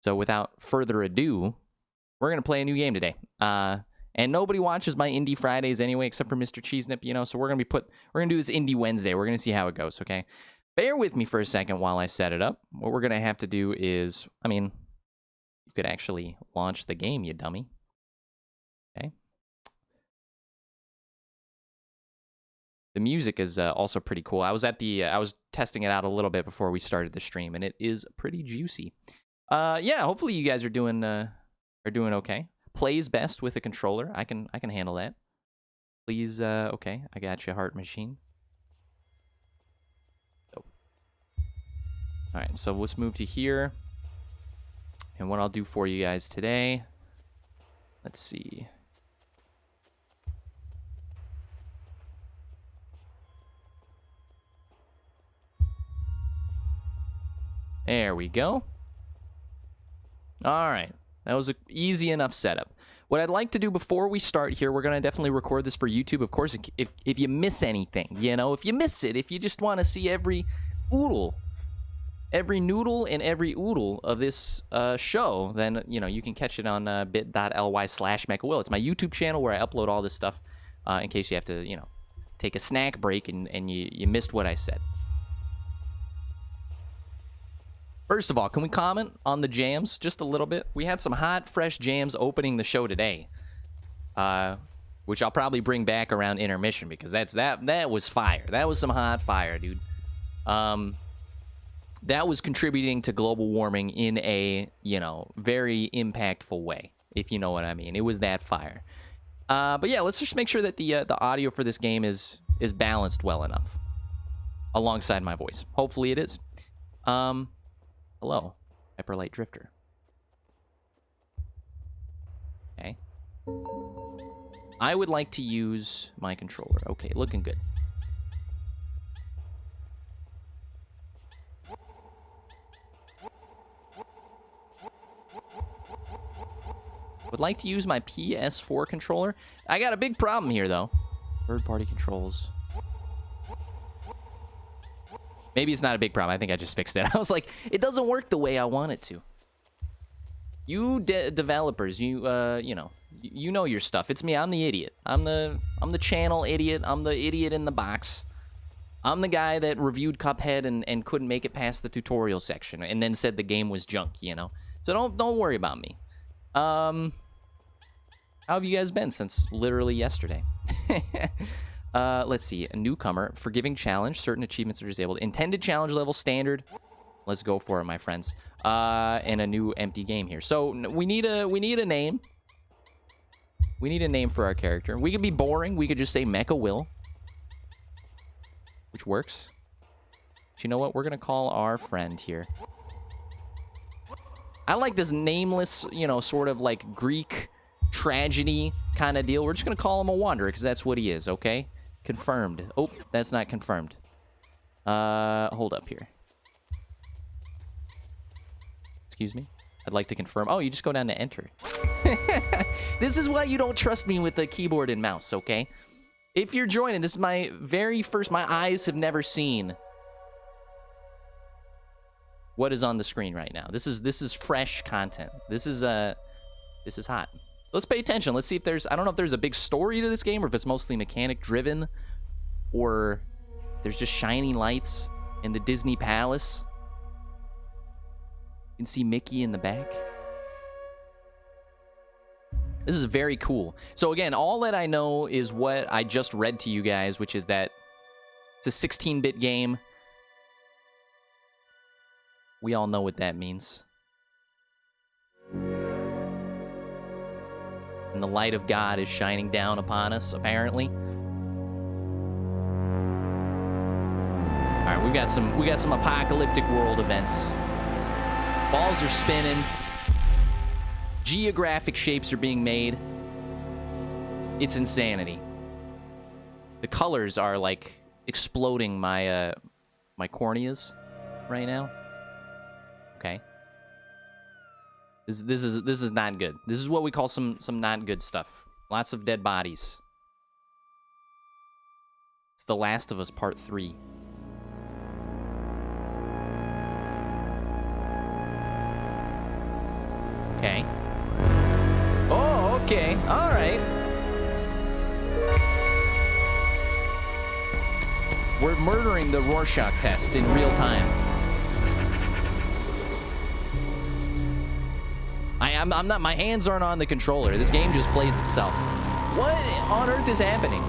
So without further ado, we're going to play a new game today. And nobody watches my Indie Fridays anyway, except for Mr. Cheesenip, you know, so we're going to do this Indie Wednesday. We're going to see how it goes, okay? Bear with me for a second while I set it up. What we're going to have to do is, I mean, you could actually launch the game, you dummy. Okay. The music is also pretty cool. I was testing it out a little bit before we started the stream, and it is pretty juicy. Yeah, hopefully you guys are doing okay. Plays best with a controller. I can handle that. Please, okay, I got you, Heart Machine. Oh. All right, so let's move to here. And what I'll do for you guys today, let's see. There we go. All right. That was an easy enough setup. What I'd like to do before we start here, we're going to definitely record this for YouTube. Of course, if you miss anything, you know, if you miss it, if you just want to see every noodle and every oodle of this show, then, you know, you can catch it on bit.ly/MechaWill. It's my YouTube channel where I upload all this stuff in case you have to, you know, take a snack break and you missed what I said. First of all, can we comment on the jams just a little bit? We had some hot, fresh jams opening the show today, which I'll probably bring back around intermission because that was fire. That was some hot fire, dude. That was contributing to global warming in a, you know, very impactful way, if you know what I mean. It was that fire. But yeah, let's just make sure that the audio for this game is balanced well enough alongside my voice. Hopefully it is. Hello, Hyperlight Drifter. Okay. I would like to use my controller. Okay, looking good. Would like to use my PS4 controller. I got a big problem here, though. Third-party controls. Maybe it's not a big problem. I think I just fixed it. I was like, it doesn't work the way I want it to. You developers, you know your stuff. It's me. I'm the idiot. I'm the channel idiot. I'm the idiot in the box. I'm the guy that reviewed Cuphead and couldn't make it past the tutorial section and then said the game was junk, you know. So don't worry about me. How have you guys been since literally yesterday? Let's see. A newcomer. Forgiving challenge. Certain achievements are disabled. Intended challenge level standard. Let's go for it, my friends. And a new empty game here. So we need a name. We need a name for our character. We could be boring. We could just say MechaWill, which works. But you know what? We're gonna call our friend here. I like this nameless, you know, sort of like Greek tragedy kind of deal. We're just gonna call him a wanderer because that's what he is. Okay. Confirmed. Oh, that's not confirmed. Hold up here. Excuse me? I'd like to confirm. Oh, you just go down to enter. This is why you don't trust me with the keyboard and mouse, okay? If you're joining, this is my very first... My eyes have never seen what is on the screen right now. This is fresh content. This is hot. Let's pay attention. Let's see if there's... I don't know if there's a big story to this game or if it's mostly mechanic-driven or there's just shining lights in the Disney Palace. You can see Mickey in the back. This is very cool. So again, all that I know is what I just read to you guys, which is that it's a 16-bit game. We all know what that means. And the light of God is shining down upon us, apparently. All right, we got some apocalyptic world events. Balls are spinning. Geographic shapes are being made. It's insanity. The colors are like exploding my my corneas right now. Okay. This is not good. This is what we call some not good stuff. Lots of dead bodies. It's The Last of Us Part 3. Okay. Oh, okay. All right. We're murdering the Rorschach test in real time. I'm not, my hands aren't on the controller. This game just plays itself. What on earth is happening?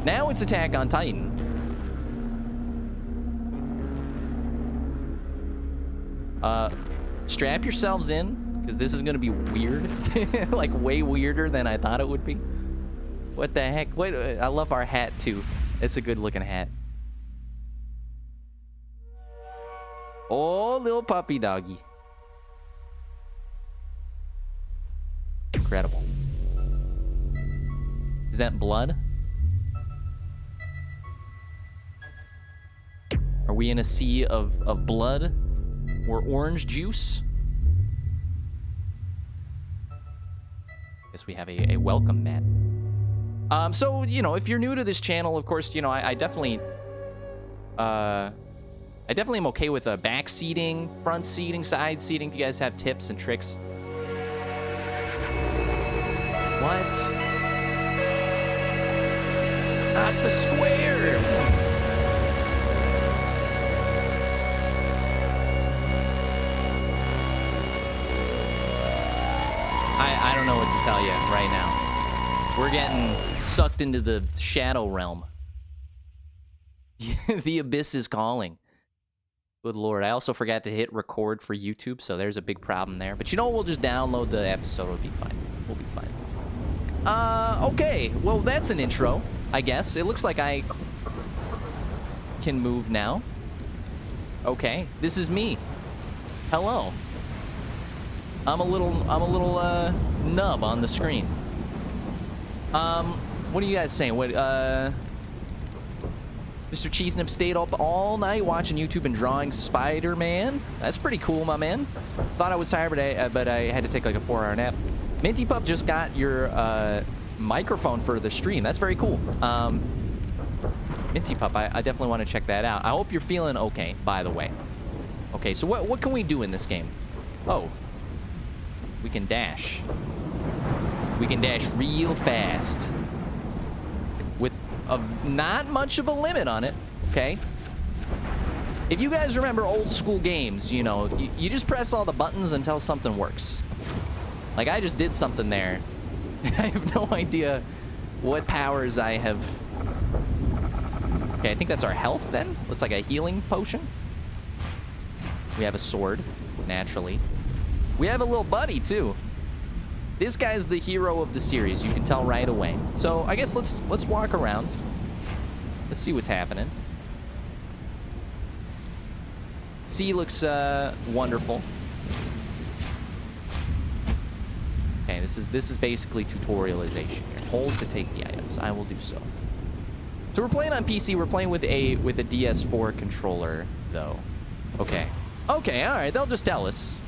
Now it's Attack on Titan. Strap yourselves in, because this is gonna be weird. Like, way weirder than I thought it would be. What the heck? Wait, I love our hat, too. It's a good-looking hat. Oh, little puppy doggy. Incredible. Is that blood? Are we in a sea of blood or orange juice? Guess we have a welcome mat. So, you know, if you're new to this channel, of course, you know, I definitely am okay with back seating, front seating, side seating. If you guys have tips and tricks. What? Not the square! I don't know what to tell you right now. We're getting sucked into the shadow realm. The abyss is calling. Good lord. I also forgot to hit record for YouTube, so there's a big problem there. But you know, we'll just download the episode. We'll be fine. We'll be fine. Okay. Well, that's an intro, I guess. It looks like I can move now. Okay. This is me. Hello. I'm a little nub on the screen. What are you guys saying? What, Mr. Cheesenip stayed up all night watching YouTube and drawing Spider-Man. That's pretty cool, my man. Thought I was tired, but I had to take like a 4-hour nap. Minty Pup just got your microphone for the stream. That's very cool. Minty Pup, I definitely want to check that out. I hope you're feeling okay, by the way. Okay, so what can we do in this game? Oh. We can dash. We can dash real fast. With not much of a limit on it, okay? If you guys remember old school games, you know, you just press all the buttons until something works. Like, I just did something there. I have no idea what powers I have. Okay, I think that's our health then. Looks like a healing potion. We have a sword, naturally. We have a little buddy, too. This guy's the hero of the series. You can tell right away. So, I guess let's walk around. Let's see what's happening. Sea looks wonderful. Okay, this is basically tutorialization here. Hold to take the items. I will do so. So we're playing on PC. We're playing with a DS4 controller, though. Okay. Okay, all right. They'll just tell us.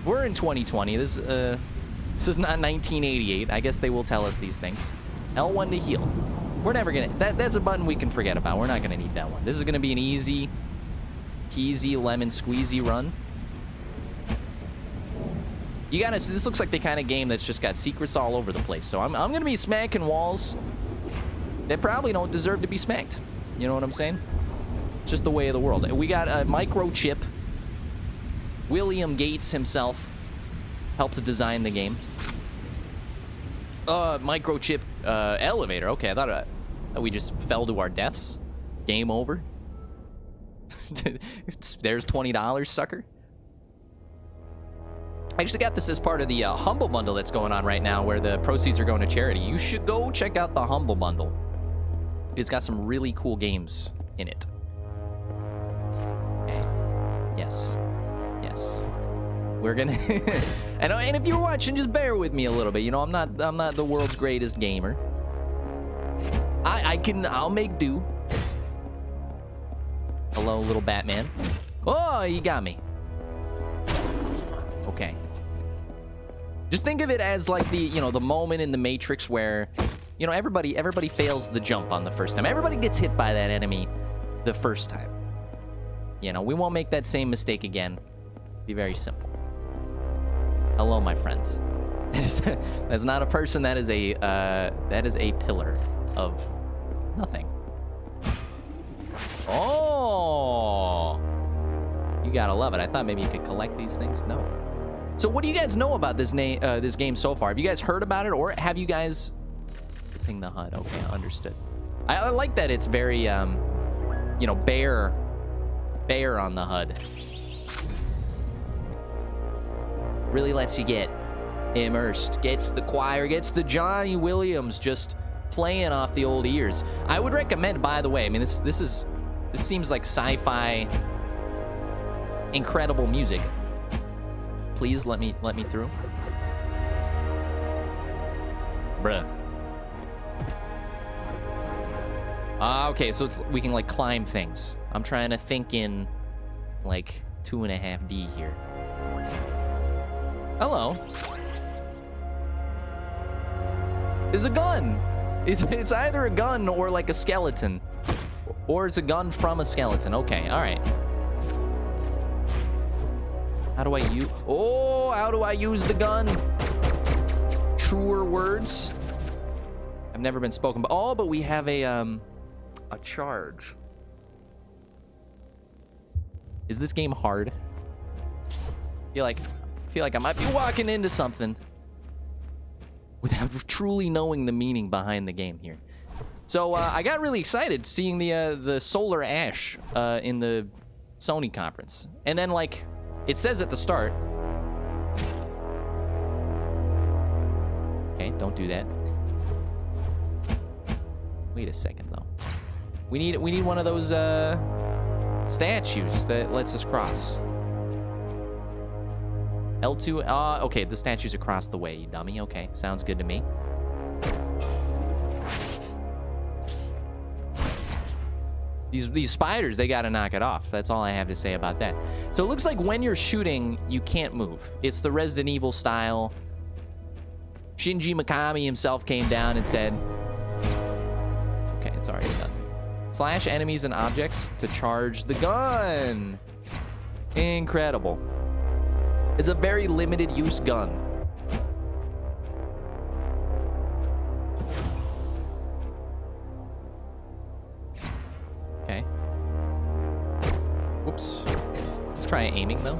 We're in 2020. This is not 1988. I guess they will tell us these things. L1 to heal. We're never gonna. That's a button we can forget about. We're not gonna need that one. This is gonna be an easy, peasy lemon squeezy run. You gotta. This looks like the kind of game that's just got secrets all over the place. So I'm gonna be smacking walls that probably don't deserve to be smacked. You know what I'm saying? It's just the way of the world. We got a microchip. William Gates himself helped to design the game. Microchip elevator. Okay, I thought we just fell to our deaths. Game over. There's $20, sucker. I actually got this as part of the Humble Bundle that's going on right now, where the proceeds are going to charity. You should go check out the Humble Bundle. It's got some really cool games in it. Okay. Yes. Yes. We're gonna and if you're watching, just bear with me a little bit. You know, I'm not the world's greatest gamer. I'll make do. Hello, little Batman. Oh, you got me. Okay. Just think of it as like the moment in the Matrix where, you know, everybody fails the jump on the first time. Everybody gets hit by that enemy the first time. You know, we won't make that same mistake again. Be very simple. Hello, my friend. That's not a person. That is a pillar of nothing. Oh, you gotta love it. I thought maybe you could collect these things. No. So what do you guys know about this this game so far? Have you guys heard about it, or have you guys? Ping the HUD. Okay, understood. I like that it's very, you know, bare on the HUD. Really lets you get immersed. Gets the choir, gets the Johnny Williams just playing off the old ears. I would recommend, by the way, I mean, this seems like sci-fi, incredible music. Please let me through. Bruh. Okay, so we can like climb things. I'm trying to think in like 2.5D here. Hello. It's a gun. It's either a gun or like a skeleton. Or it's a gun from a skeleton. Okay, all right. How do I use... Oh, how do I use the gun? Truer words. I've never been spoken, but... Oh, but we have a charge. Is this game hard? I feel like I might be walking into something without truly knowing the meaning behind the game here. So I got really excited seeing the solar ash in the Sony conference, and then like it says at the start. Okay, don't do that. Wait a second though. We need one of those statues that lets us cross. L2. Okay, the statue's across the way, you dummy. Okay, sounds good to me. These spiders, they gotta knock it off. That's all I have to say about that. So it looks like when you're shooting, you can't move. It's the Resident Evil style. Shinji Mikami himself came down and said, okay, it's already done. Slash enemies and objects to charge the gun. Incredible. It's a very limited use gun. Okay. Whoops. Let's try aiming though.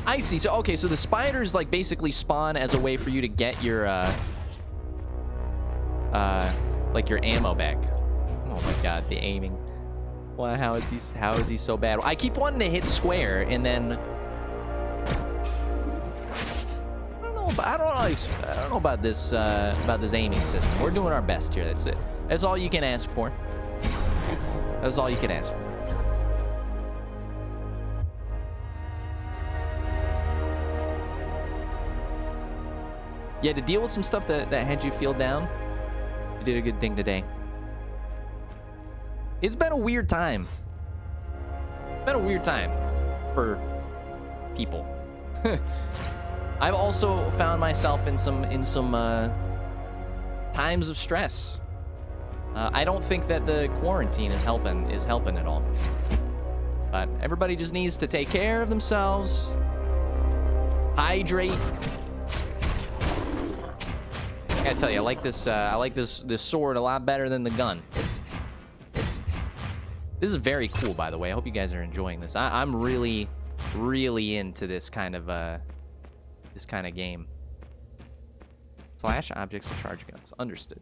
I see. So okay, so the spiders like basically spawn as a way for you to get your like your ammo back. Oh my god, the aiming. Well, how is he so bad? I keep wanting to hit square and then I don't know about this aiming system. We're doing our best here. That's it. That's all you can ask for. That's all you can ask for. Yeah, to deal with some stuff that had you feel down, you did a good thing today. It's been a weird time. It's been a weird time for people. I've also found myself in some times of stress. I don't think that the quarantine is helping at all. But everybody just needs to take care of themselves. Hydrate. I gotta tell you, I like this sword a lot better than the gun. This is very cool, by the way. I hope you guys are enjoying this. I'm really, really into this kind of game. Slash objects to charge guns. Understood.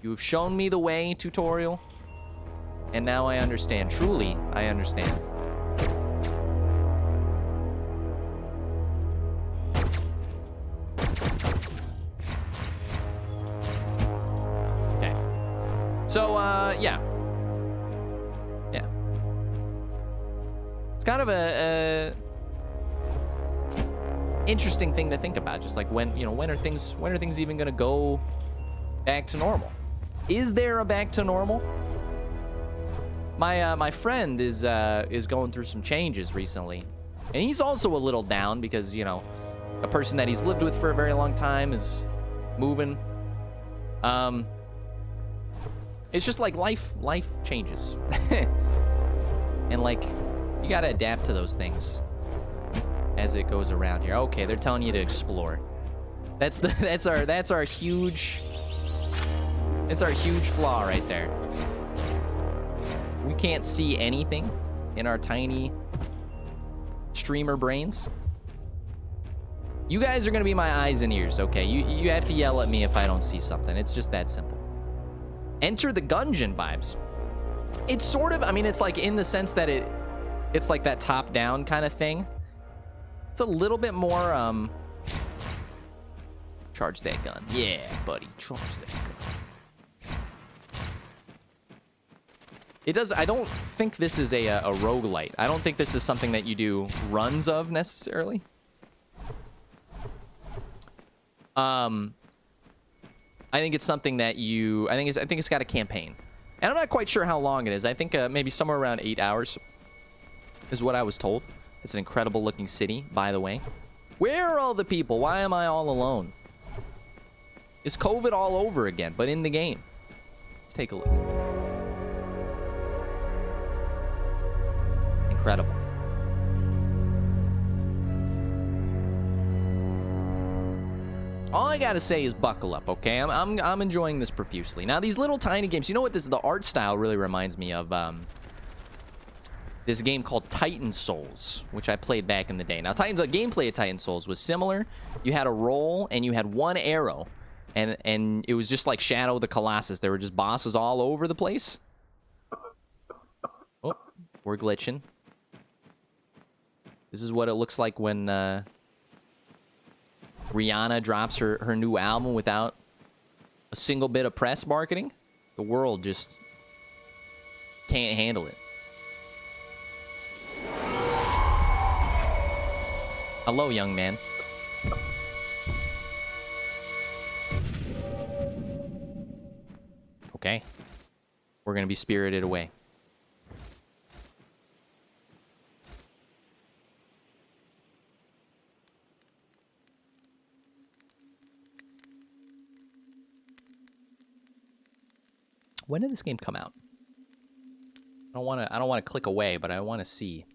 You've shown me the way, tutorial, and now I understand. Truly, I understand. Okay. So, yeah. Yeah. It's kind of a interesting thing to think about. Just like when are things even gonna go back to normal? Is there a back to normal? My friend is going through some changes recently, and he's also a little down because a person that he's lived with for a very long time is moving. It's just like life changes, and like you gotta adapt to those things. as it goes around here. Okay, they're telling you to explore. That's our huge flaw right there. We can't see anything in our tiny streamer brains. You guys are gonna be my eyes and ears, okay? You have to yell at me if I don't see something. It's just that simple. Enter the Gungeon vibes. It's sort of, I mean, it's like in the sense that it's like that top-down kind of thing. It's a little bit more, charge that gun. Yeah, buddy, charge that gun. It does, I don't think this is a roguelite. I don't think this is something that you do runs of necessarily. I think it's something that I think it's got a campaign. And I'm not quite sure how long it is. I think maybe somewhere around 8 hours is what I was told. It's an incredible looking city, by the way. Where are all the people? Why am I all alone? Is COVID all over again, but in the game? Let's take a look. Incredible. All I gotta say is buckle up, okay? I'm enjoying this profusely. Now, these little tiny games, you know what the art style really reminds me of? This game called Titan Souls, which I played back in the day. Now, the gameplay of Titan Souls was similar. You had a roll, and you had one arrow, and it was just like Shadow of the Colossus. There were just bosses all over the place. Oh, we're glitching. This is what it looks like when Rihanna drops her new album without a single bit of press marketing. The world just can't handle it. Hello, young man. Okay. We're gonna be spirited away. When did this game come out? I don't want to click away, but I want to see.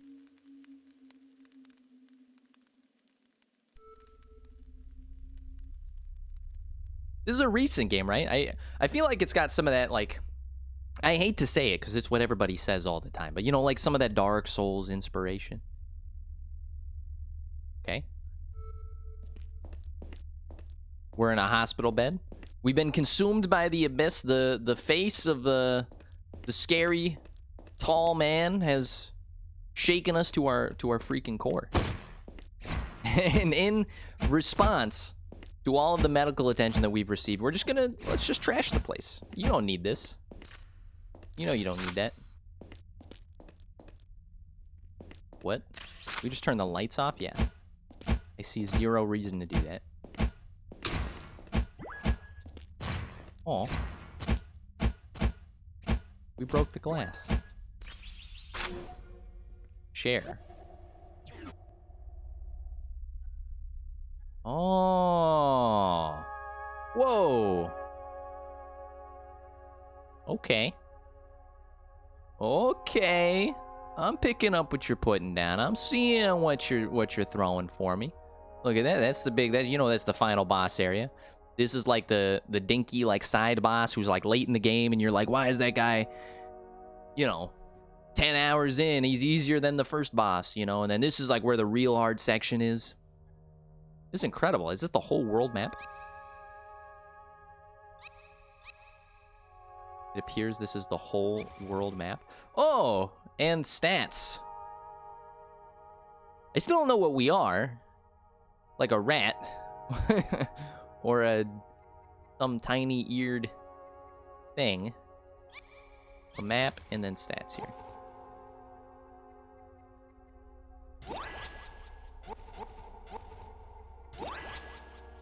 This is a recent game, right? I feel like it's got some of that, like, I hate to say it because it's what everybody says all the time, but you know, like some of that Dark Souls inspiration. Okay. We're in a hospital bed. We've been consumed by the abyss. The face of the scary tall man has shaken us to our freaking core. And in response to all of the medical attention that we've received, let's just trash the place. You don't need this. You know you don't need that. What? We just turn the lights off? Yeah. I see zero reason to do that. Oh. We broke the glass. Share. Oh. Whoa. Okay. Okay. I'm picking up what you're putting down. I'm seeing what you're throwing for me. Look at that. That's the final boss area. This is like the dinky like side boss who's like late in the game and you're like, why is that guy, 10 hours in, he's easier than the first boss, and then this is like where the real hard section is. This is incredible. Is this the whole world map? It appears this is the whole world map. Oh, and stats. I still don't know what we are. Like a rat. Or some tiny eared thing. A map and then stats here.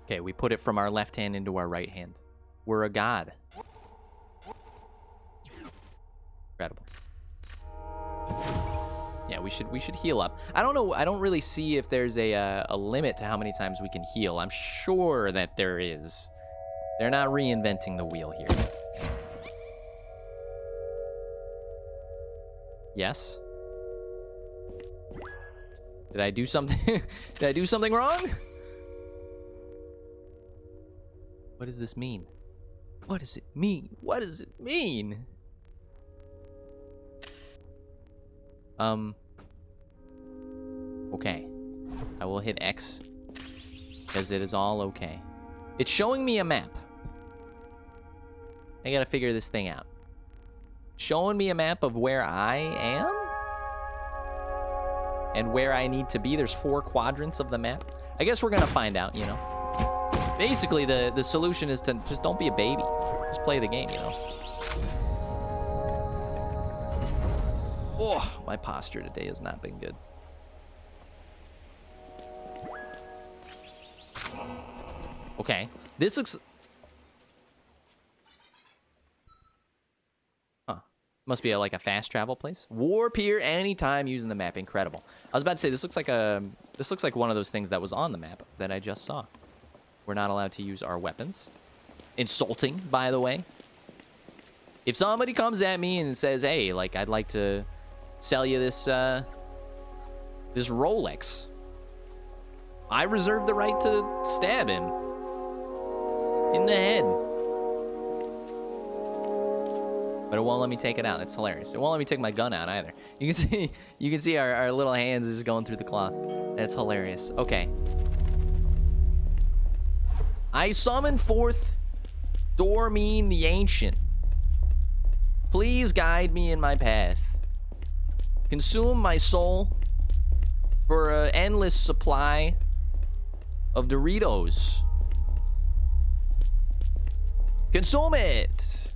Okay, we put it from our left hand into our right hand. We're a god. Incredible. Yeah, we should heal up. I don't know. I don't really see if there's a limit to how many times we can heal. I'm sure that there is. They're not reinventing the wheel here. Yes. Did I do something? Did I do something wrong? What does this mean? What does it mean? What does it mean? Okay. I will hit X because it is all okay. It's showing me a map. I gotta figure this thing out. Showing me a map of where I am and where I need to be. There's 4 quadrants of the map. I guess we're gonna find out, you know. Basically, the solution is to just don't be a baby. Just play the game, you know. Oh, my posture today has not been good. Okay, this looks... Huh. Must be like a fast travel place. Warp here anytime using the map. Incredible. I was about to say, this looks like one of those things that was on the map that I just saw. We're not allowed to use our weapons. Insulting, by the way. If somebody comes at me and says, hey, like, I'd like to sell you this, this Rolex, I reserve the right to stab him in the head. But it won't let me take it out. It's hilarious. It won't let me take my gun out either. You can see our little hands just going through the cloth. That's hilarious. Okay. I summon forth Dormine the Ancient. Please guide me in my path. Consume my soul for an endless supply of Doritos. Consume it.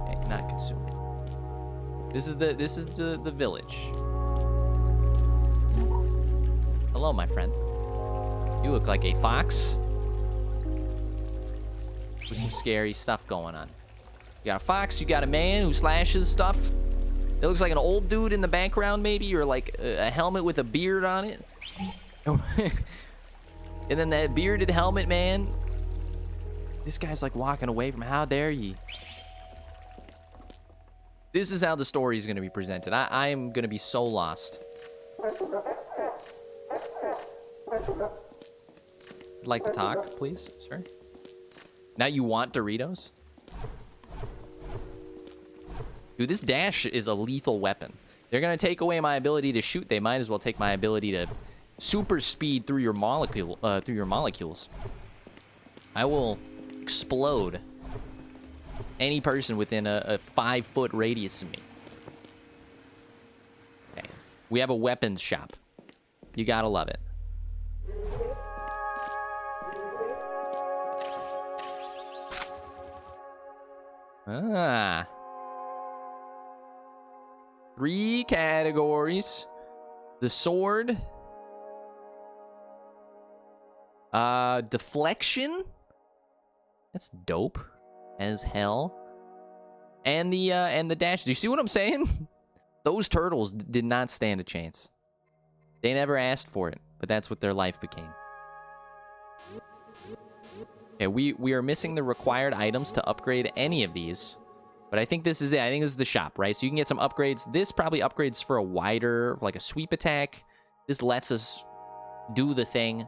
Okay, not consume it. This is the village. Hello, my friend. You look like a fox with some scary stuff going on. You got a fox, you got a man who slashes stuff. It looks like an old dude in the background, maybe, or like a helmet with a beard on it. And then that bearded helmet man. This guy's like walking away from, how dare ye? This is how the story is going to be presented. I am going to be so lost. I'd like to talk, please, sir. Now you want Doritos? Dude, this dash is a lethal weapon. They're going to take away my ability to shoot. They might as well take my ability to super speed through your molecules. I will explode any person within a 5-foot radius of me. Okay. We have a weapons shop. You gotta love it. Ah. 3 categories. The sword. Deflection. That's dope as hell. And the dash. Do you see what I'm saying? Those turtles did not stand a chance. They never asked for it, but that's what their life became. Okay, we are missing the required items to upgrade any of these. But I think this is it. I think this is the shop, right? So you can get some upgrades. This probably upgrades for a wider, like a sweep attack. This lets us do the thing.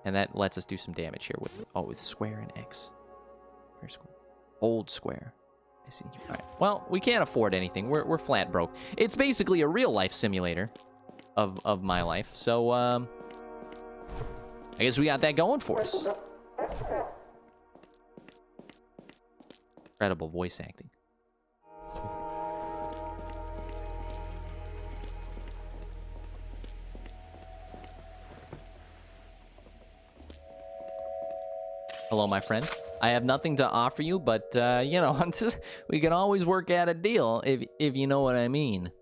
And that lets us do some damage here with, oh, with square and X. Where's square? Old square. I see. All right. Well, we can't afford anything. We're flat broke. It's basically a real life simulator of my life. So, I guess we got that going for us. Incredible voice acting. Hello, my friend. I have nothing to offer you, but, you know, we can always work out a deal, if you know what I mean.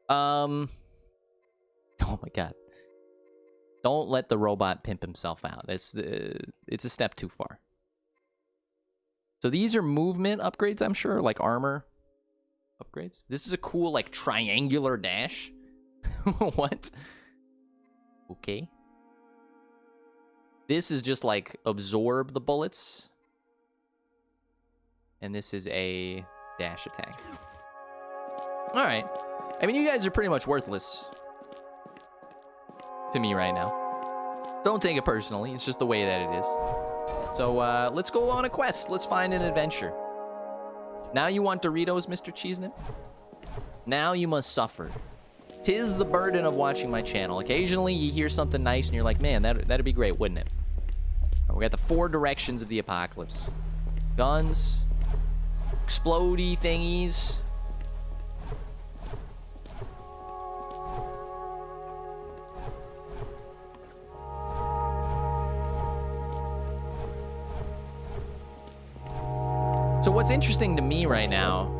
Oh, my God. Don't let the robot pimp himself out. It's a step too far. So these are movement upgrades, I'm sure, like armor upgrades. This is a cool, like, triangular dash. What? Okay. This is just like absorb the bullets. And this is a dash attack. All right. I mean, you guys are pretty much worthless to me right now. Don't take it personally. It's just the way that it is. So let's go on a quest. Let's find an adventure. Now you want Doritos, Mr. Cheesenip? Now you must suffer. 'Tis the burden of watching my channel. Occasionally you hear something nice and you're like, man, that'd be great, wouldn't it? We got the 4 directions of the apocalypse. Guns, explodey thingies. So what's interesting to me right now...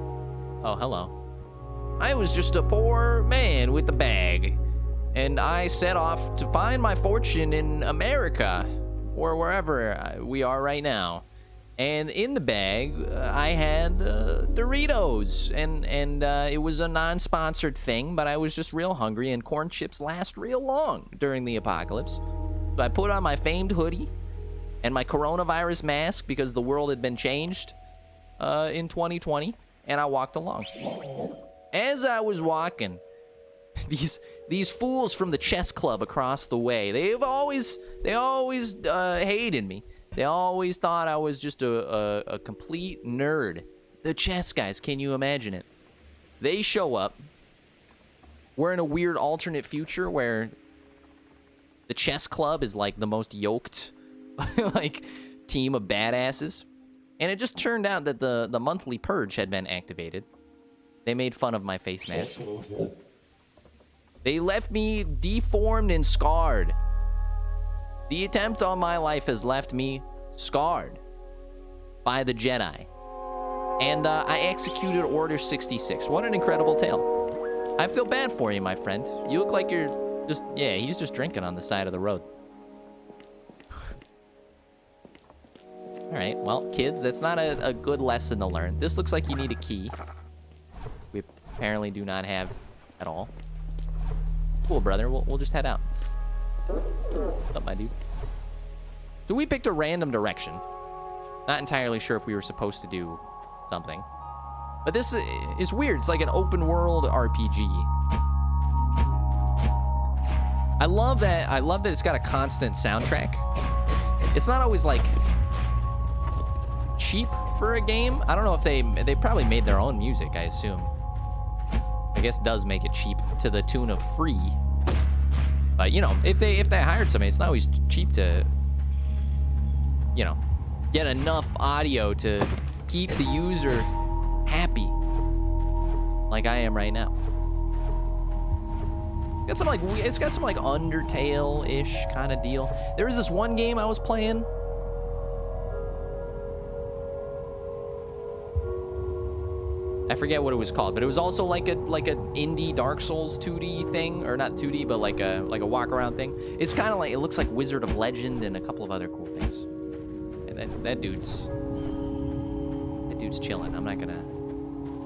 Oh, hello. I was just a poor man with a bag, and I set off to find my fortune in America, or wherever we are right now. And in the bag, I had Doritos, and it was a non-sponsored thing, but I was just real hungry, and corn chips last real long during the apocalypse. So I put on my famed hoodie and my coronavirus mask because the world had been changed in 2020, and I walked along. As I was walking, these fools from the chess club across the way, they always hated me. They always thought I was just a complete nerd. The chess guys, can you imagine it? They show up. We're in a weird alternate future where the chess club is like the most yoked like team of badasses. And it just turned out that the monthly purge had been activated. They made fun of my face mask. They left me deformed and scarred. The attempt on my life has left me scarred by the Jedi. And I executed Order 66. What an incredible tale. I feel bad for you, my friend. You look like you're just... Yeah, he's just drinking on the side of the road. Alright, well, kids, that's not a good lesson to learn. This looks like you need a key. We apparently do not have at all. Cool, brother. We'll just head out. What's up, my dude? So we picked a random direction. Not entirely sure if we were supposed to do something. But this is weird. It's like an open world RPG. I love that it's got a constant soundtrack. It's not always like cheap for a game. I don't know if they probably made their own music, I assume. I guess it does make it cheap to the tune of free. But, you know, if they hired somebody, it's not always cheap to, you know, get enough audio to keep the user happy. Like I am right now. It's got some like Undertale-ish kind of deal. There was this one game I was playing. I forget what it was called, but it was also like an indie Dark Souls 2D thing, or not 2D, but like a walk around thing. It's kind of like, it looks like Wizard of Legend and a couple of other cool things. And that dude's chilling. I'm not gonna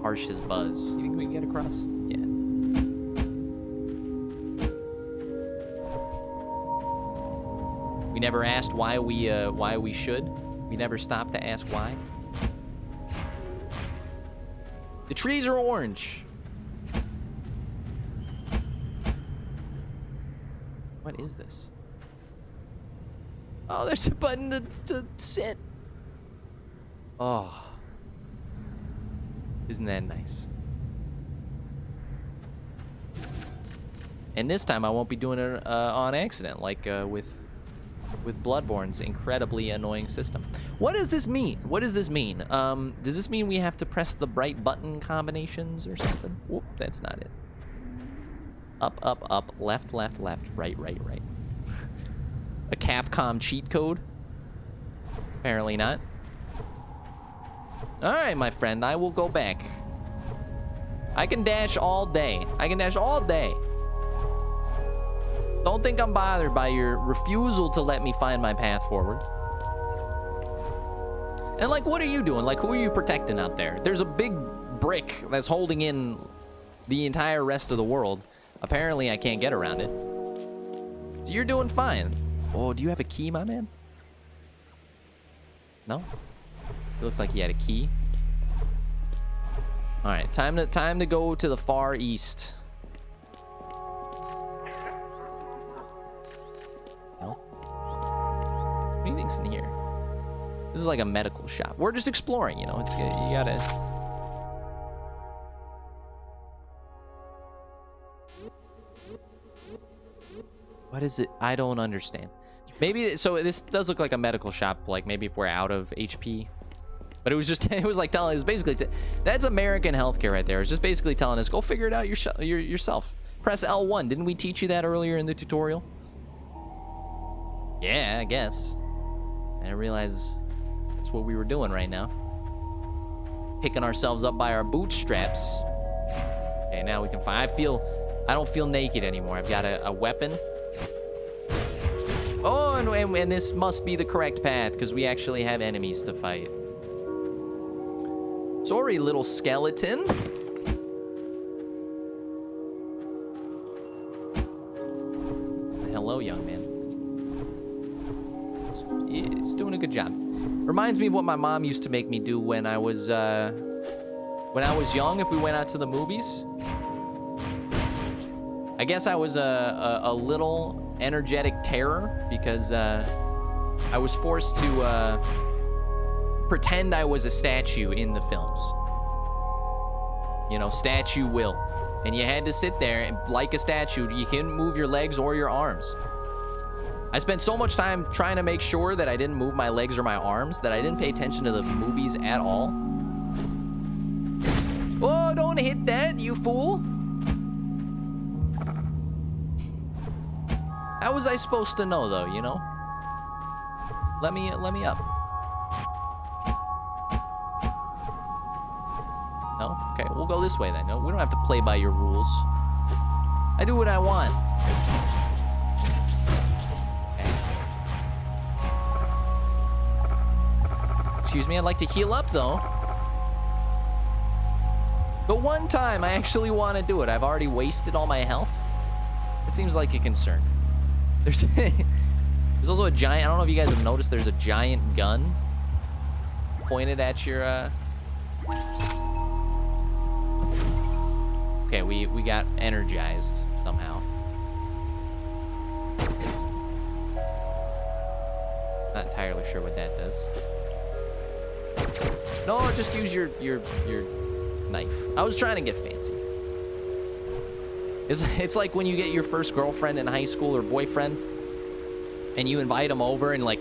harsh his buzz. You think we can get across? Yeah. We never asked why we should. We never stopped to ask why. The trees are orange. What is this? Oh, there's a button to sit. Oh. Isn't that nice? And this time I won't be doing it on accident, like with Bloodborne's incredibly annoying system. What does this mean? What does this mean? Does this mean we have to press the right button combinations or something? Whoop, that's not it. Up, up, up, left, left, left, right, right, right. A Capcom cheat code? Apparently not. Alright, my friend, I will go back. I can dash all day. I can dash all day. Don't think I'm bothered by your refusal to let me find my path forward. And like, what are you doing? Like, who are you protecting out there? There's a big brick that's holding in the entire rest of the world. Apparently, I can't get around it. So you're doing fine. Oh, do you have a key, my man? No? It looked like he had a key. All right, time to go to the far east. You know? What do you think's in here? This is like a medical shop. We're just exploring, you know. It's you gotta. What is it? I don't understand. Maybe so. This does look like a medical shop. Like maybe if we're out of HP. But it was just, it was like telling, it was basically, that's American healthcare right there. It's just basically telling us, go figure it out yourself. Press L1. Didn't we teach you that earlier in the tutorial? Yeah, I guess. I didn't realize that's what we were doing right now. Picking ourselves up by our bootstraps. Okay, now we can find, I don't feel naked anymore. I've got a weapon. Oh, and this must be the correct path because we actually have enemies to fight. Sorry, little skeleton. Hello, young man. He's doing a good job. Reminds me of what my mom used to make me do when I was young. If we went out to the movies, I guess I was a little energetic terror because I was forced to pretend I was a statue in the films. You know, statue will. And you had to sit there and, like a statue. You couldn't move your legs or your arms. I spent so much time trying to make sure that I didn't move my legs or my arms that I didn't pay attention to the movies at all. Oh, don't hit that, you fool. How was I supposed to know, though, you know? Let me up. No? Okay, we'll go this way then. No, we don't have to play by your rules. I do what I want. Okay. Excuse me, I'd like to heal up, though. The one time I actually want to do it, I've already wasted all my health. It seems like a concern. There's also a giant, I don't know if you guys have noticed, there's a giant gun pointed at your, Okay, we got energized somehow. Not entirely sure what that does. No, just use your knife. I was trying to get fancy. It's like when you get your first girlfriend in high school or boyfriend, and you invite them over, and like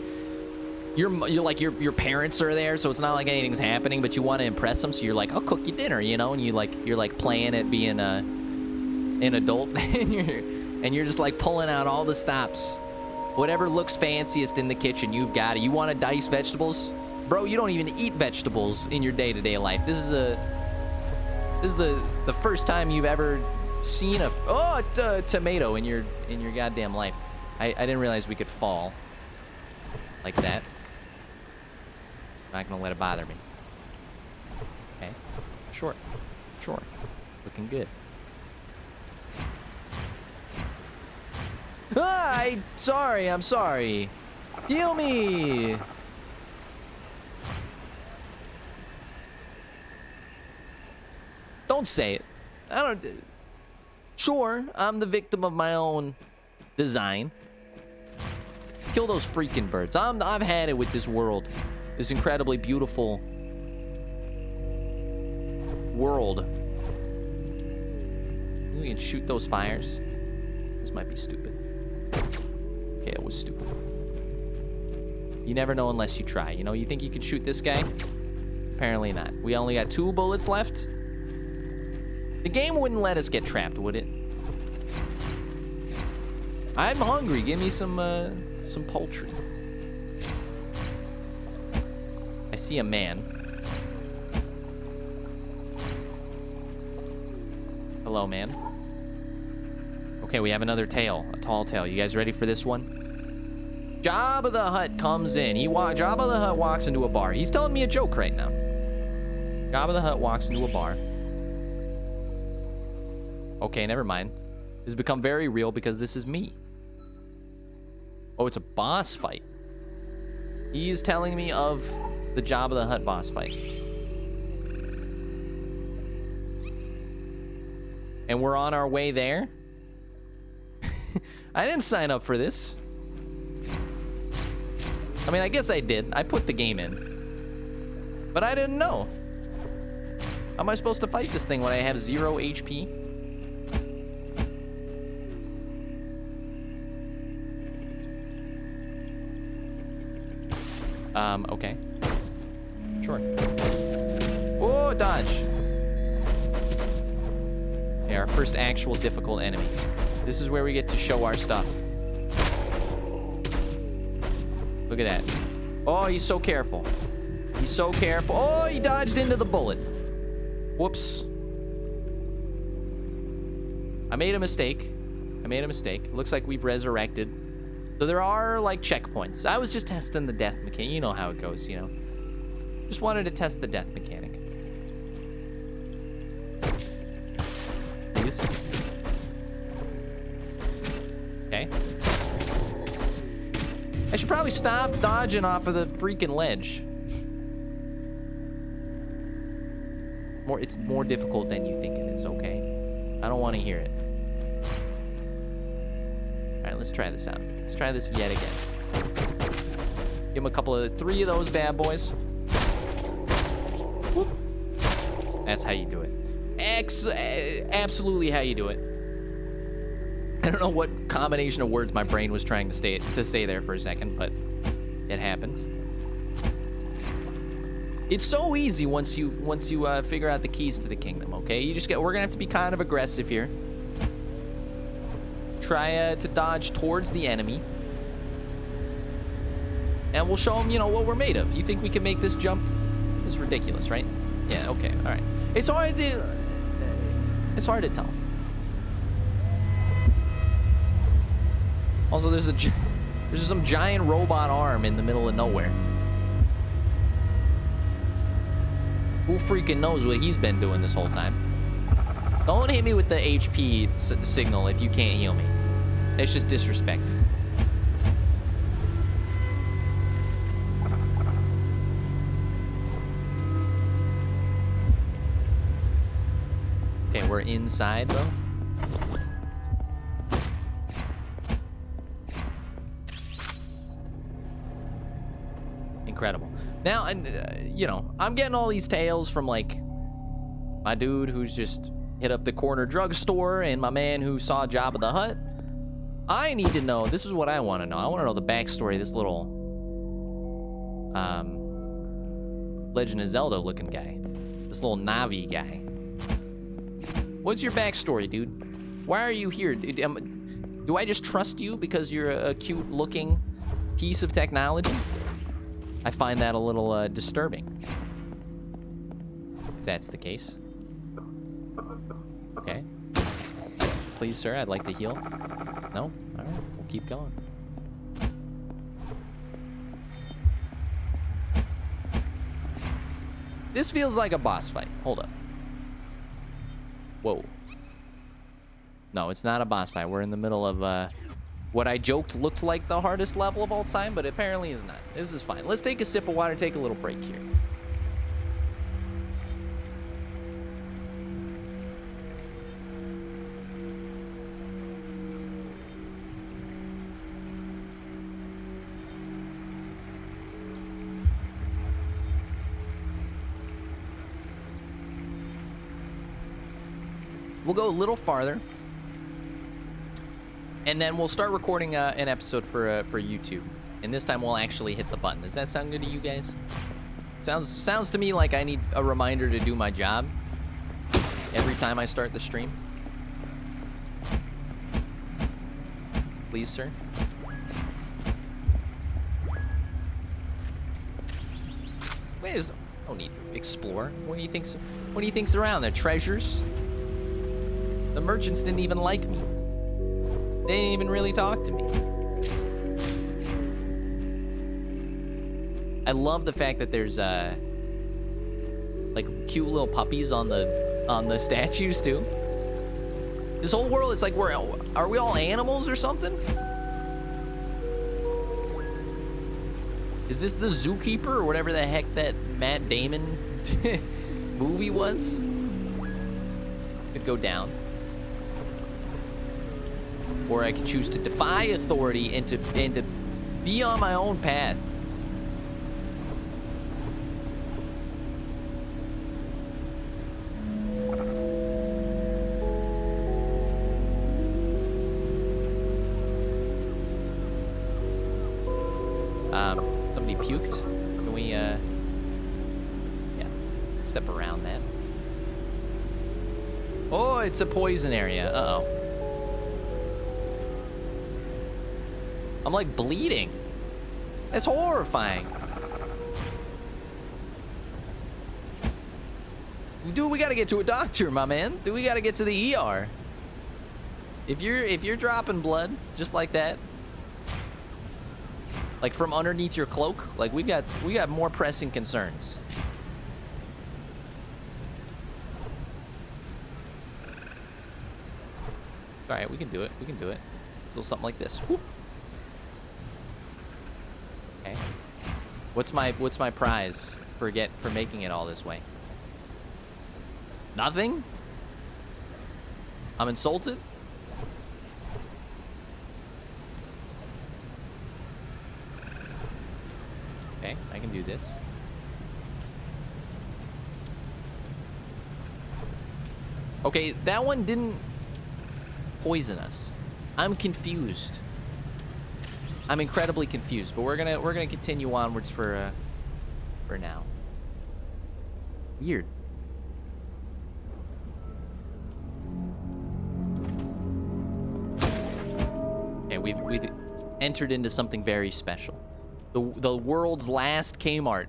you're like your parents are there, so it's not like anything's happening, but you want to impress them, so you're like, I'll cook you dinner, you know, and you're like playing at being an adult, and you're just like pulling out all the stops, whatever looks fanciest in the kitchen, you've got it. You want to dice vegetables, bro? You don't even eat vegetables in your day-to-day life. This is the first time you've ever seen a tomato in your goddamn life. I didn't realize we could fall like that. Not gonna let it bother me. Okay, sure. Looking good. I'm sorry. Heal me. Don't say it. I don't. Sure, I'm the victim of my own design. Kill those freaking birds. I've had it with this world. This incredibly beautiful world. We can shoot those fires. This might be stupid. Okay, it was stupid. You never know unless you try. You know, you think you could shoot this guy? Apparently not. We only got 2 bullets left. The game wouldn't let us get trapped, would it? I'm hungry. Give me some poultry. I see a man. Hello, man. Okay, we have another tail, a tall tail. You guys ready for this one? Jabba the Hutt comes in. Jabba the Hutt walks into a bar. He's telling me a joke right now. Jabba the Hutt walks into a bar. Okay, never mind. This has become very real because this is me. Oh, it's a boss fight. He is telling me of the Jabba the Hutt boss fight. And we're on our way there. I didn't sign up for this. I mean, I guess I did. I put the game in. But I didn't know. How am I supposed to fight this thing when I have 0 HP? Okay. Sure. Oh, dodge. Yeah, our first actual difficult enemy. This is where we get to show our stuff. Look at that. Oh, he's so careful. He's so careful. Oh, he dodged into the bullet. Whoops. I made a mistake. Looks like we've resurrected. So there are, like, checkpoints. I was just testing the death mechanic. You know how it goes, you know. Just wanted to test the death mechanic. Please. Okay. I should probably stop dodging off of the freaking ledge. It's more difficult than you think it is, okay? I don't want to hear it. All right, let's try this out. Let's try this yet again. Give him a couple of 3 of those bad boys. Whoop. That's how you do it. Absolutely how you do it. I don't know what combination of words my brain was trying to say there for a second, but it happened. It's so easy once you figure out the keys to the kingdom. Okay, we're gonna have to be kind of aggressive here. Try to dodge towards the enemy, and we'll show them, you know, what we're made of. You think we can make this jump? It's ridiculous, right? Yeah. Okay. All right. It's hard to tell. Also, there's some giant robot arm in the middle of nowhere. Who freaking knows what he's been doing this whole time? Don't hit me with the HP signal if you can't heal me. It's just disrespect. Okay, we're inside though. Incredible. Now, you know, I'm getting all these tales from, like, my dude who's just hit up the corner drugstore and my man who saw Jabba the Hutt. I need to know, this is what I want to know. I want to know the backstory of this little Legend of Zelda looking guy. This little Navi guy. What's your backstory, dude? Why are you here? Do I just trust you because you're a cute looking piece of technology? I find that a little disturbing. If that's the case. Okay. Please, sir, I'd like to heal. No? All right, we'll keep going. This feels like a boss fight. Hold up. Whoa. No, it's not a boss fight. We're in the middle of what I joked looked like the hardest level of all time, but apparently is not. This is fine. Let's take a sip of water, take a little break here. We'll go a little farther, and then we'll start recording an episode for YouTube. And this time we'll actually hit the button. Does that sound good to you guys? Sounds to me like I need a reminder to do my job every time I start the stream. Please, sir. Wait, no need to explore. What do you think's around there? Treasures? The merchants didn't even like me. They didn't even really talk to me. I love the fact that there's like cute little puppies on the statues too. This whole world, it's like are we all animals or something? Is this the zookeeper or whatever the heck that Matt Damon movie was? Could go down. Or I could choose to defy authority and to be on my own path. blocked. Can we, yeah, step around that. Oh, it's a poison area. Uh-oh. I'm, like, bleeding. That's horrifying. Dude, we gotta get to a doctor, my man. Dude, we gotta get to the ER. If you're dropping blood just like that, like from underneath your cloak, like we got more pressing concerns. All right, we can do it. We can do it. A little something like this. Whoop. Okay. What's my prize for making it all this way? Nothing? I'm insulted? Okay, I can do this. Okay, that one didn't poison us. I'm confused. I'm incredibly confused, but we're gonna continue onwards for now. Weird. Okay, we've entered into something very special. The world's last Kmart,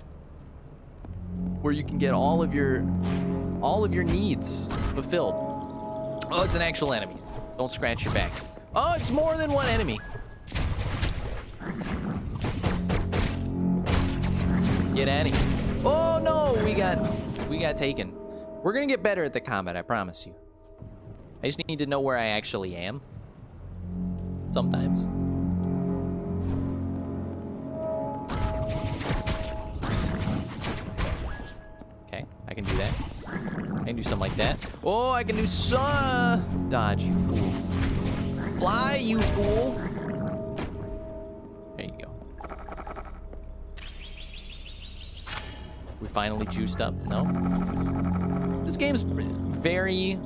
where you can get all of your needs fulfilled. Oh, it's an actual enemy. Don't scratch your back. Oh, it's more than one enemy. Get out of here. Oh no, we got taken. We're gonna get better at the combat, I promise you. I just need to know where I actually am. Sometimes. Okay, I can do that. I can do something like that. Oh, I can do some... Dodge, you fool. Fly, you fool. There you go. We finally juiced up. No? This game's very...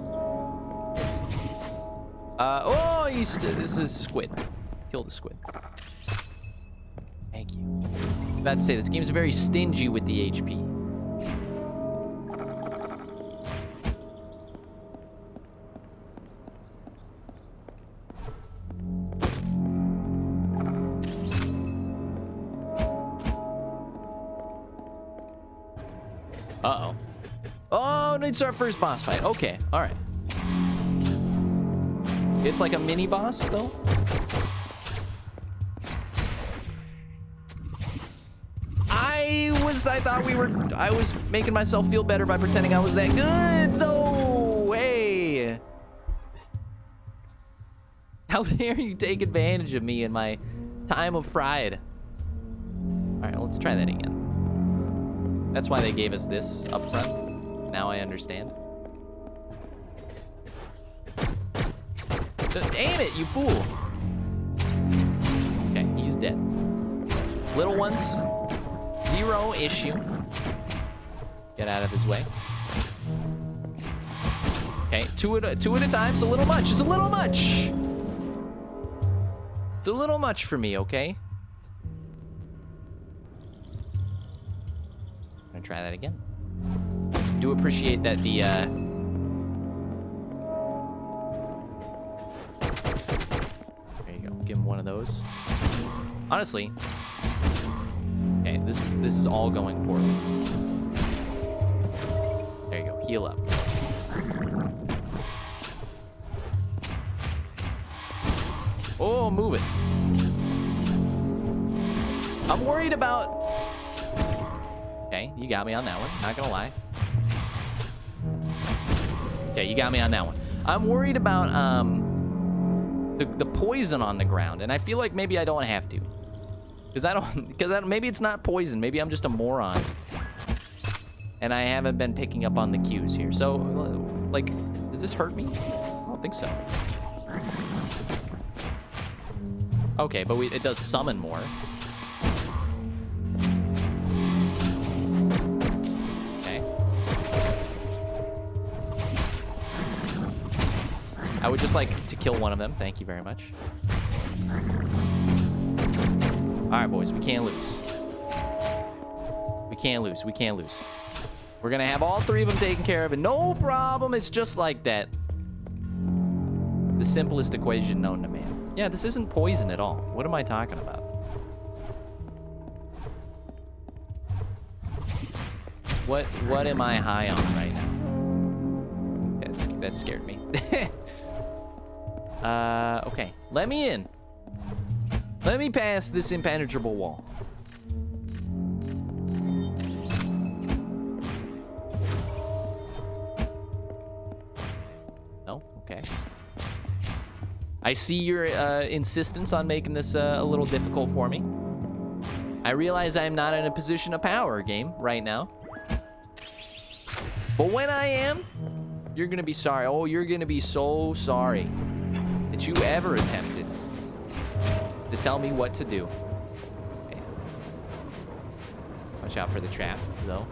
oh, this is squid. Kill the squid. Thank you. I was about to say, this game's very stingy with the HP. Uh-oh. Oh, it's our first boss fight. Okay, all right. It's like a mini boss, though. I was making myself feel better by pretending I was that good, though. Hey. How dare you take advantage of me in my time of pride? All right, let's try that again. That's why they gave us this up front. Now I understand. Just aim it, you fool. Okay, he's dead. Little ones, zero issue. Get out of his way. Okay, two at a time. It's a little much. It's a little much. It's a little much for me, okay? I'm gonna try that again. Do appreciate that the there you go. Give him one of those. Honestly, okay, this is all going poorly. There you go. Heal up. Oh, move it. I'm worried about... Okay, you got me on that one. Not gonna lie. Okay, you got me on that one. I'm worried about the poison on the ground, and I feel like maybe I don't have to, because maybe it's not poison. Maybe I'm just a moron, and I haven't been picking up on the cues here. So, like, does this hurt me? I don't think so. Okay, but it does summon more. Okay. I would just like to kill one of them. Thank you very much. All right, boys, we can't lose. can't lose. We can't lose. We're gonna have all 3 of them taken care of, and no problem. It's just like that. The simplest equation known to man. Yeah, this isn't poison at all. What am I talking about? What am I high on right now? That scared me. Okay. Let me in. Let me pass this impenetrable wall. Oh, okay. I see your insistence on making this a little difficult for me. I realize I'm not in a position of power, game, right now. But when I am, you're gonna be sorry. Oh, you're gonna be so sorry that you ever attempted to tell me what to do. Okay. Watch out for the trap, though.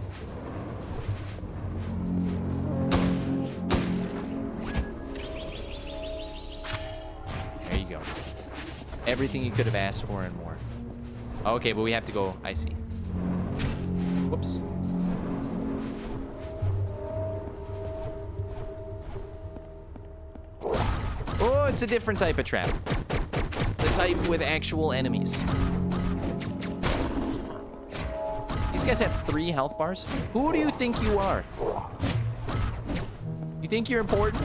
There you go. Everything you could have asked for and more. Okay, but we have to go. I see. Whoops. Oh, it's a different type of trap. The type with actual enemies. These guys have 3 health bars. Who do you think you are? You think you're important?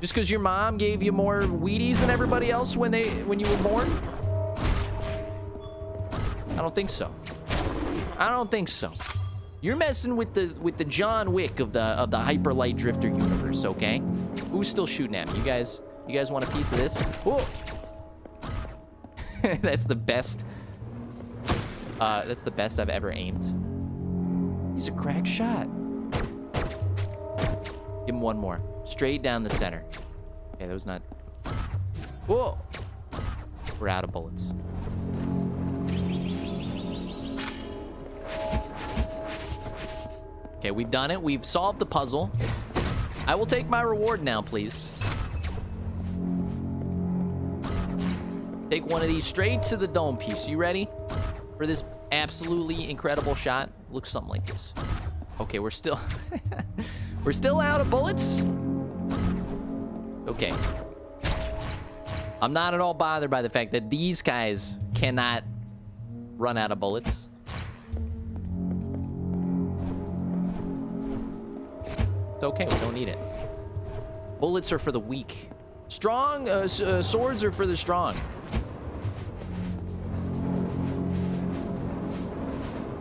Just because your mom gave you more Wheaties than everybody else when you were born? I don't think so. I don't think so. You're messing with the John Wick of the Hyper Light Drifter universe, okay? Who's still shooting at me? You guys want a piece of this? Whoa! That's the best. That's the best I've ever aimed. He's a crack shot. Give him one more. Straight down the center. Okay, that was not. Whoa! We're out of bullets. Okay, we've done it. We've solved the puzzle. I will take my reward now, please. Take one of these straight to the dome piece. You ready for this absolutely incredible shot? Looks something like this. Okay, we're still we're still out of bullets. Okay. I'm not at all bothered by the fact that these guys cannot run out of bullets. It's okay, we don't need it. Bullets are for the weak. Strong, swords are for the strong.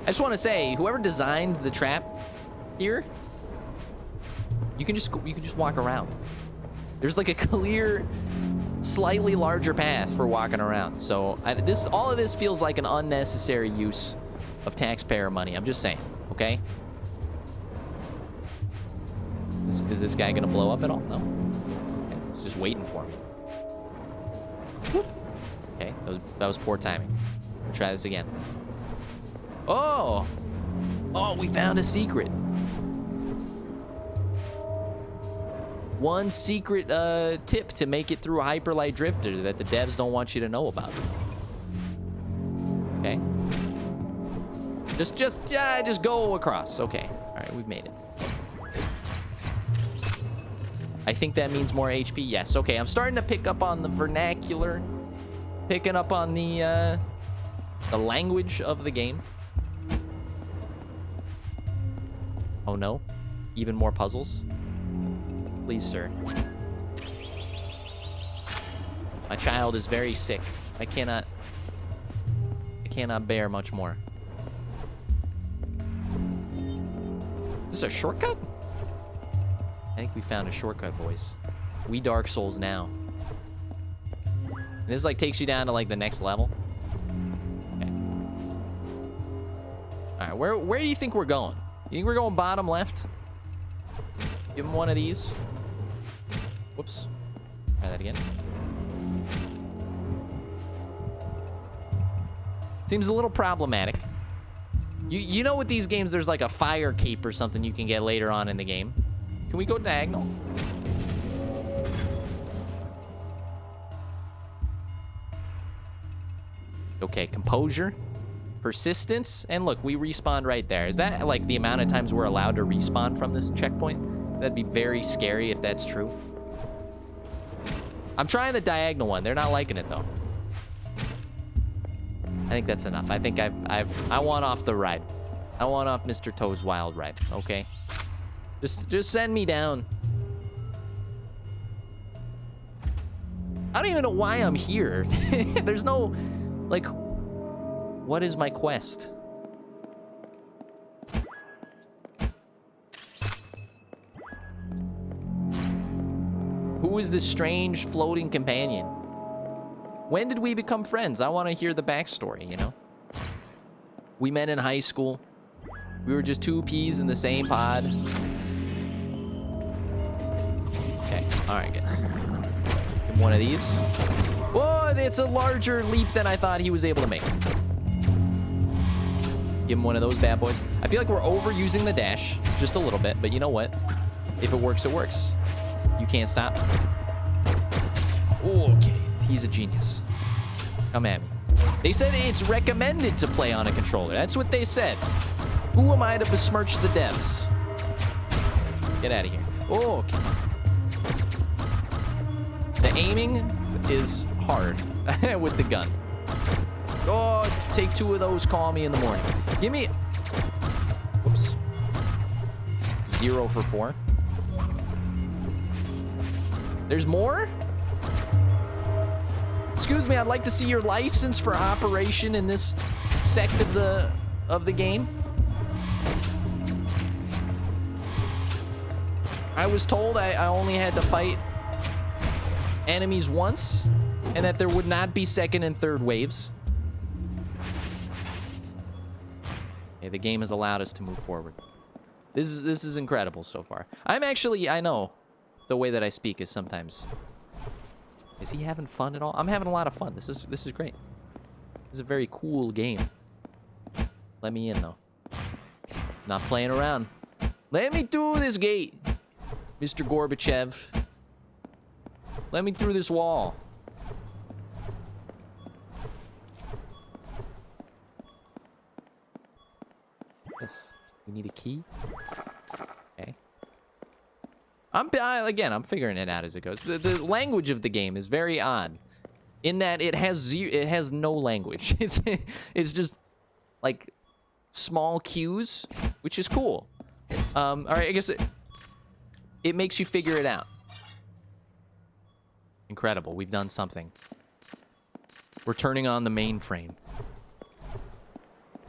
I just want to say, whoever designed the trap here, you can just walk around. There's like a clear, slightly larger path for walking around. So all of this feels like an unnecessary use of taxpayer money. I'm just saying, okay? Is this guy gonna blow up at all? No. Okay, he's just waiting for me. Okay, that was poor timing. We'll try this again. Oh! Oh, we found a secret. One secret tip to make it through a Hyper Light Drifter that the devs don't want you to know about. Okay. Just go across. Okay. All right, we've made it. I think that means more HP. Yes. Okay, I'm starting to pick up on the vernacular, picking up on the language of the game. Oh no, even more puzzles. Please, sir. My child is very sick. I cannot bear much more. Is this a shortcut? I think we found a shortcut, boys. We Dark Souls now. And this like takes you down to like the next level. Okay. All right, where do you think we're going? You think we're going bottom left? Give him one of these. Whoops. Try that again. Seems a little problematic. You know with these games, there's like a fire cape or something you can get later on in the game. Can we go diagonal? Okay, composure. Persistence. And look, we respawned right there. Is that like the amount of times we're allowed to respawn from this checkpoint? That'd be very scary if that's true. I'm trying the diagonal one. They're not liking it though. I think that's enough. I think I want off the ride. I want off Mr. Toad's Wild Ride. Okay. Just send me down. I don't even know why I'm here. There's no, like, what is my quest? Who is this strange floating companion? When did we become friends? I want to hear the backstory, you know? We met in high school. We were just two peas in the same pod. Okay, all right, guys. Give him one of these. Whoa, it's a larger leap than I thought he was able to make. Give him one of those bad boys. I feel like we're overusing the dash just a little bit, but you know what? If it works, it works. You can't stop. Okay, he's a genius. Come at me. They said it's recommended to play on a controller. That's what they said. Who am I to besmirch the devs? Get out of here. Okay. The aiming is hard with the gun. Oh, take two of those, call me in the morning. Give me... Whoops. 0 for 4. There's more? Excuse me, I'd like to see your license for operation in this sect of the game. I was told I only had to fight enemies once, and that there would not be second and third waves. Okay, the game has allowed us to move forward. This is incredible so far. I know the way that I speak is sometimes... Is he having fun at all? I'm having a lot of fun. This is great. This is a very cool game. Let me in, though. Not playing around. Let me through this gate, Mr. Gorbachev. Let me through this wall. Yes. We need a key. Okay. I'm figuring it out as it goes. The language of the game is very odd, in that it has no language. It's just like small cues, which is cool. All right, I guess it makes you figure it out. Incredible, we've done something. We're turning on the mainframe.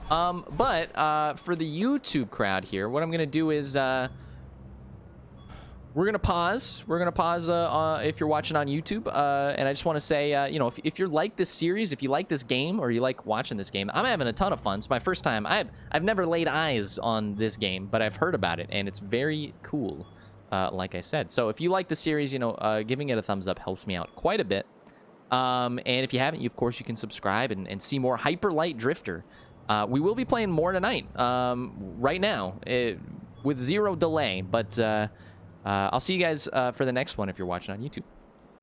But for the YouTube crowd here, what I'm gonna do is we're gonna pause. We're gonna pause if you're watching on YouTube. And I just want to say, you know, if you like this series, if you like this game, or you like watching this game, I'm having a ton of fun. It's my first time. I've never laid eyes on this game, but I've heard about it, and it's very cool. Like I said, so if you like the series, you know, giving it a thumbs up helps me out quite a bit. And if you haven't, of course, you can subscribe and see more Hyper Light Drifter. We will be playing more tonight, right now, with 0 delay, but I'll see you guys for the next one if you're watching on YouTube.